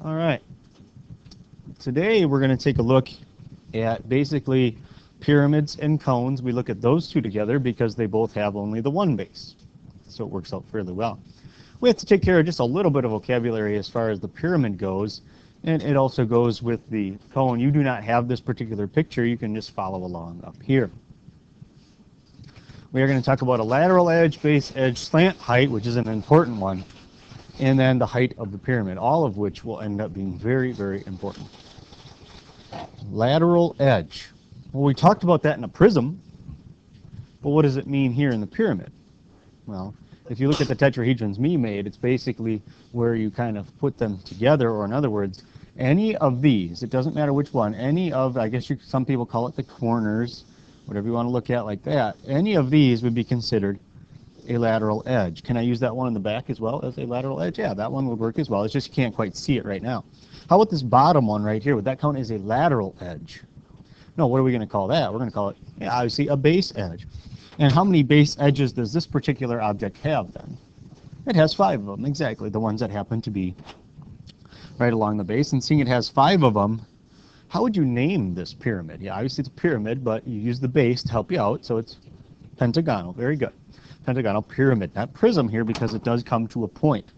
All right. Today we're going to take a look at basically pyramids and cones. We look at those two together because they both have only the one base. So it works out fairly well. We have to take care of just a little bit of vocabulary as far as the pyramid goes, and it also goes with the cone. You do not have this particular picture. You can just follow along up here. We are going to talk about a lateral edge, base edge, slant height, which is an important one, and then the height of the pyramid, all of which will end up being very, very important. Lateral edge. Well, we talked about that in a prism, but what does it mean here in the pyramid? Well, if you look at the tetrahedrons me made, it's basically where you kind of put them together, or in other words, any of these, it doesn't matter which one, any of, I guess some people call it the corners, whatever you want to look at like that, any of these would be considered a lateral edge. Can I use that one in the back as well as a lateral edge? Yeah, that one would work as well. It's just you can't quite see it right now. How about this bottom one right here? Would that count as a lateral edge? No, what are we going to call that? We're going to call it, yeah, obviously, a base edge. And how many base edges does this particular object have then? It has 5 of them, exactly, the ones that happen to be right along the base. And seeing it has 5 of them, how would you name this pyramid? Yeah, obviously it's a pyramid, but you use the base to help you out, so it's pentagonal. Very good. Pentagonal pyramid, not prism here because it does come to a point.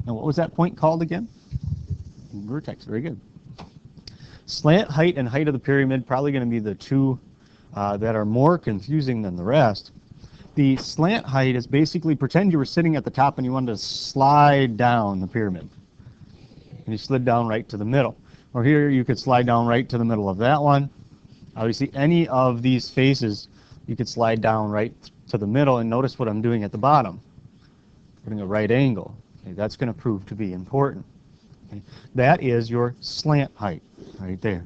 And what was that point called again? Vertex. Very good. Slant height and height of the pyramid, probably going to be the two that are more confusing than the rest. The slant height is basically pretend you were sitting at the top and you wanted to slide down the pyramid. And you slid down right to the middle. Or here you could slide down right to the middle of that one. Obviously any of these faces you could slide down right to the middle, and notice what I'm doing at the bottom. Putting a right angle. Okay, that's going to prove to be important. Okay, that is your slant height right there.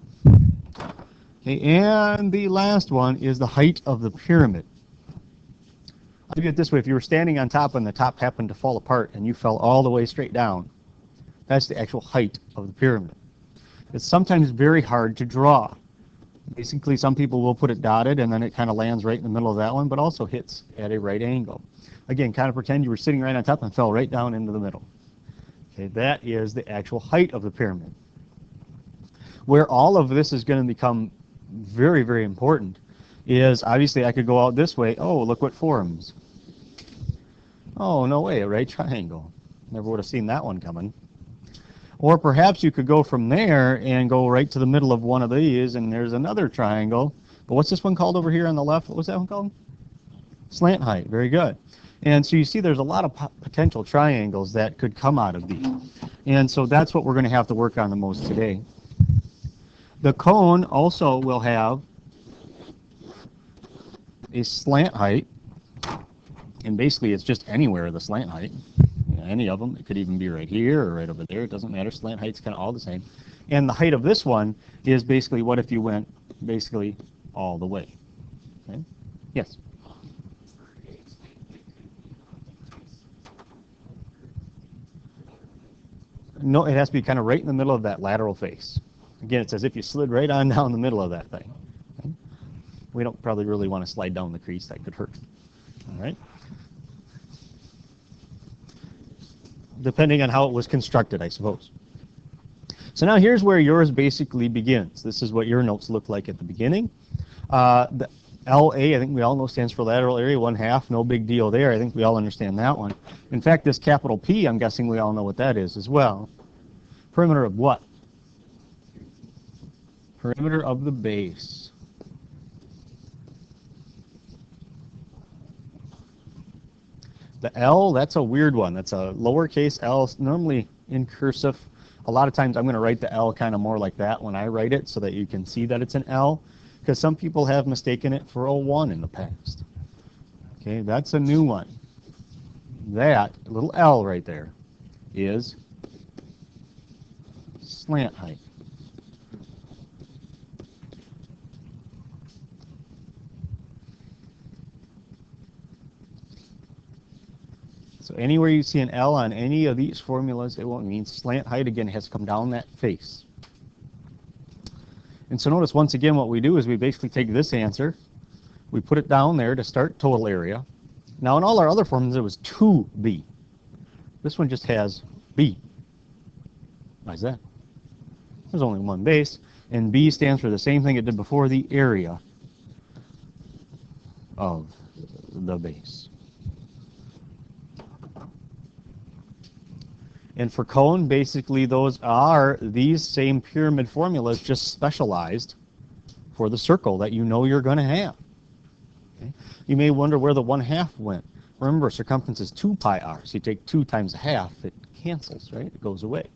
Okay, and the last one is the height of the pyramid. I'll do it this way. If you were standing on top and the top happened to fall apart and you fell all the way straight down, that's the actual height of the pyramid. It's sometimes very hard to draw. Basically, some people will put it dotted and then it kind of lands right in the middle of that one, but also hits at a right angle. Again, kind of pretend you were sitting right on top and fell right down into the middle. Okay, that is the actual height of the pyramid. Where all of this is going to become very, very important is obviously I could go out this way. Oh, look what forms. Oh, no way, a right triangle. Never would have seen that one coming. Or perhaps you could go from there and go right to the middle of one of these, and there's another triangle. But what's this one called over here on the left? What was that one called? Slant height. Very good. And so you see there's a lot of potential triangles that could come out of these. And so that's what we're going to have to work on the most today. The cone also will have a slant height. And basically it's just anywhere the slant height. Any of them. It could even be right here or right over there. It doesn't matter. Slant height's kind of all the same. And the height of this one is basically what if you went basically all the way. Okay? Yes? No, it has to be kind of right in the middle of that lateral face. Again, it's as if you slid right on down the middle of that thing. Okay? We don't probably really want to slide down the crease. That could hurt. All right? Depending on how it was constructed, I suppose. So now here's where yours basically begins. This is what your notes look like at the beginning. The LA, I think we all know, stands for lateral area, 1/2. No big deal there. I think we all understand that one. In fact, this capital P, I'm guessing we all know what that is as well. Perimeter of what? Perimeter of the base. The L, that's a weird one. That's a lowercase l, normally in cursive. A lot of times I'm going to write the L kind of more like that when I write it so that you can see that it's an L, because some people have mistaken it for a 1 in the past. Okay, that's a new one. That little L right there is slant height. So anywhere you see an L on any of these formulas, it won't mean slant height. Again, it has to come down that face. And so notice once again what we do is we basically take this answer, we put it down there to start total area. Now in all our other formulas it was 2B. This one just has B. Why is that? There's only one base. And B stands for the same thing it did before, the area of the base. And for cone, basically those are these same pyramid formulas, just specialized for the circle that you know you're going to have. Okay? You may wonder where the 1/2 went. Remember, circumference is 2 pi r. So you take 2 times a half, it cancels, right? It goes away.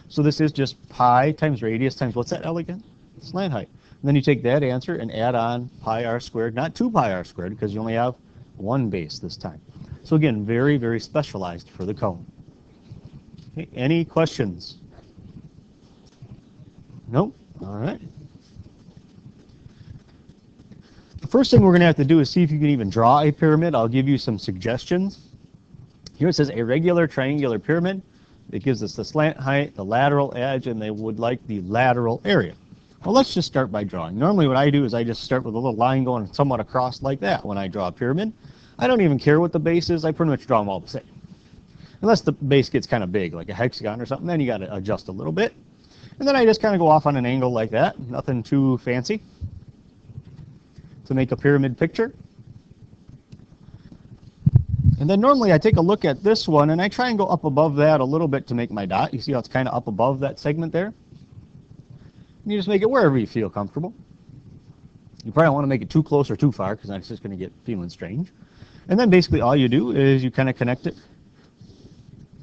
So this is just pi times radius times, what's that L again? Slant height. And then you take that answer and add on pi r squared, not 2 pi r squared, because you only have one base this time. So again, very, very specialized for the cone. Okay, any questions? Nope. All right. The first thing we're going to have to do is see if you can even draw a pyramid. I'll give you some suggestions. Here it says a regular triangular pyramid. It gives us the slant height, the lateral edge, and they would like the lateral area. Well, let's just start by drawing. Normally what I do is I just start with a little line going somewhat across like that when I draw a pyramid. I don't even care what the base is. I pretty much draw them all the same. Unless the base gets kind of big, like a hexagon or something, then you got to adjust a little bit. And then I just kind of go off on an angle like that. Nothing too fancy to make a pyramid picture. And then normally I take a look at this one and I try and go up above that a little bit to make my dot. You see how it's kind of up above that segment there? And you just make it wherever you feel comfortable. You probably don't want to make it too close or too far because that's just going to get feeling strange. And then basically all you do is you kind of connect it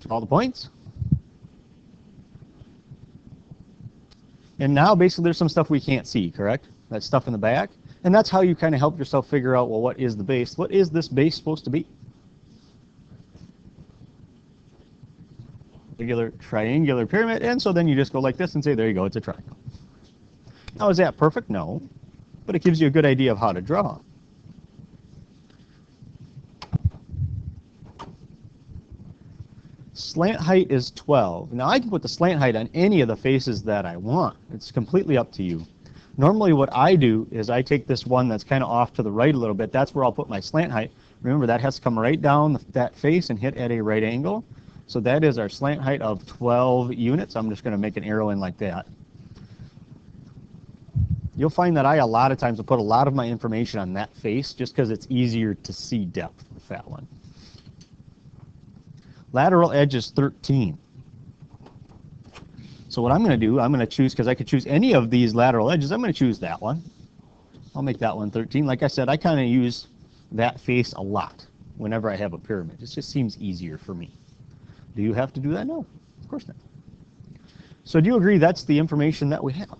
to all the points. And now basically there's some stuff we can't see, correct? That stuff in the back. And that's how you kind of help yourself figure out, well, what is the base? What is this base supposed to be? Regular triangular pyramid. And so then you just go like this and say, there you go, it's a triangle. Now, is that perfect? No. But it gives you a good idea of how to draw. Slant height is 12. Now, I can put the slant height on any of the faces that I want. It's completely up to you. Normally, what I do is I take this one that's kind of off to the right a little bit. That's where I'll put my slant height. Remember, that has to come right down that face and hit at a right angle. So that is our slant height of 12 units. I'm just going to make an arrow in like that. You'll find that I, a lot of times, will put a lot of my information on that face just because it's easier to see depth with that one. Lateral edge is 13. So what I'm going to do, I'm going to choose, because I could choose any of these lateral edges, I'm going to choose that one. I'll make that one 13. Like I said, I kind of use that face a lot whenever I have a pyramid. It just seems easier for me. Do you have to do that? No, of course not. So do you agree that's the information that we have?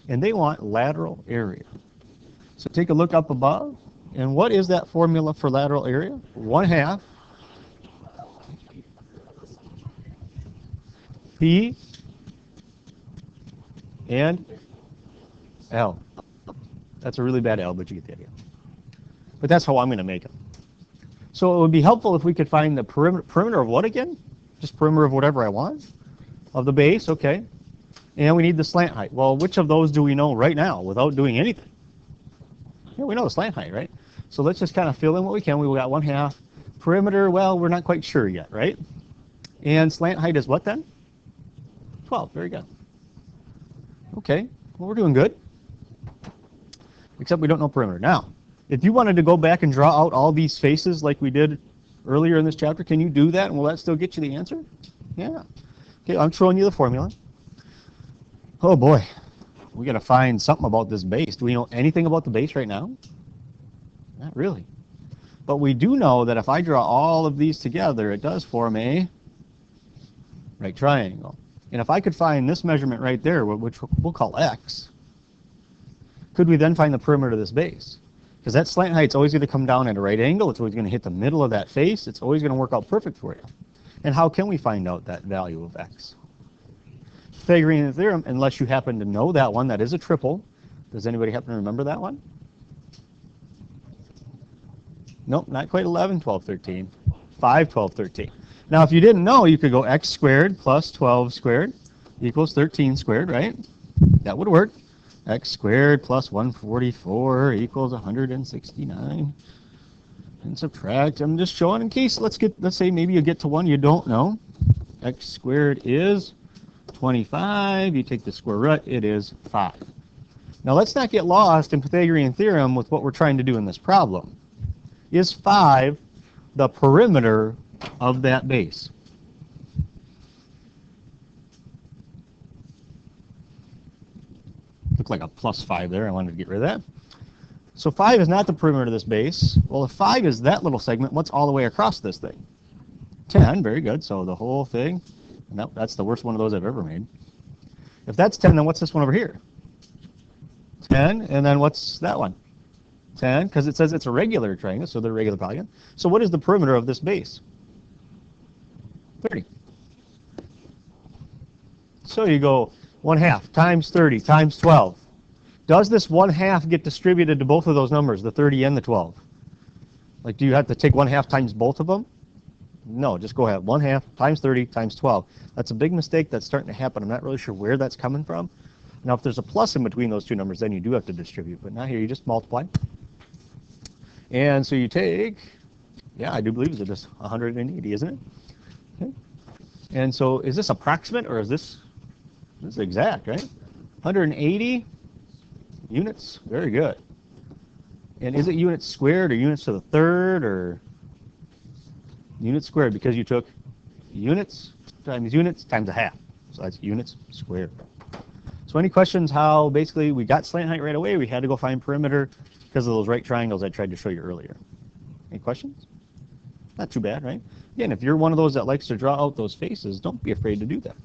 And they want lateral area. So take a look up above. And what is that formula for lateral area? 1/2 P and L. That's a really bad L, but you get the idea. But that's how I'm going to make it. So it would be helpful if we could find the perimeter of what again? Just perimeter of whatever I want? Of the base, okay. And we need the slant height. Well, which of those do we know right now without doing anything? Yeah, we know the slant height, right? So let's just kind of fill in what we can. We got 1/2. Perimeter, well, we're not quite sure yet, right? And slant height is what then? 12, very good. Okay, well, we're doing good. Except we don't know perimeter. Now, if you wanted to go back and draw out all these faces like we did earlier in this chapter, can you do that? And will that still get you the answer? Yeah. Okay, I'm showing you the formula. Oh boy, we got to find something about this base. Do we know anything about the base right now? Not really. But we do know that if I draw all of these together, it does form a right triangle. And if I could find this measurement right there, which we'll call x, could we then find the perimeter of this base? Because that slant height's always going to come down at a right angle. It's always going to hit the middle of that face. It's always going to work out perfect for you. And how can we find out that value of x? Pythagorean theorem, unless you happen to know that one, that is a triple. Does anybody happen to remember that one? Nope, not quite 11, 12, 13. 5, 12, 13. Now, if you didn't know, you could go x squared plus 12 squared equals 13 squared, right? That would work. X squared plus 144 equals 169. And subtract. I'm just showing in case, let's say maybe you get to one you don't know. X squared is 25, you take the square root, it is 5. Now let's not get lost in Pythagorean theorem with what we're trying to do in this problem. Is 5 the perimeter of that base? Looked like a plus 5 there. I wanted to get rid of that. So 5 is not the perimeter of this base. Well, if 5 is that little segment, what's all the way across this thing? 10. Very good. So the whole thing. Nope, that's the worst one of those I've ever made. If that's 10, then what's this one over here? 10. And then what's that one? 10, because it says it's a regular triangle, so they're regular polygon. So what is the perimeter of this base? 30. So you go 1/2 times 30 times 12. Does this 1/2 get distributed to both of those numbers, the 30 and the 12? Like, do you have to take 1/2 times both of them? No, just go ahead. 1/2 times 30 times 12. That's a big mistake that's starting to happen. I'm not really sure where that's coming from. Now, if there's a plus in between those two numbers, then you do have to distribute. But not here. You just multiply. And so you take, yeah, I do believe it's just 180, isn't it? Okay. And so is this approximate or is this exact, right? 180 units. Very good. And is it units squared or units to the third or units squared? Because you took units times 1/2. So that's units squared. So any questions how basically we got slant height right away? We had to go find perimeter because of those right triangles I tried to show you earlier. Any questions? Not too bad, right? Again, if you're one of those that likes to draw out those faces, don't be afraid to do that.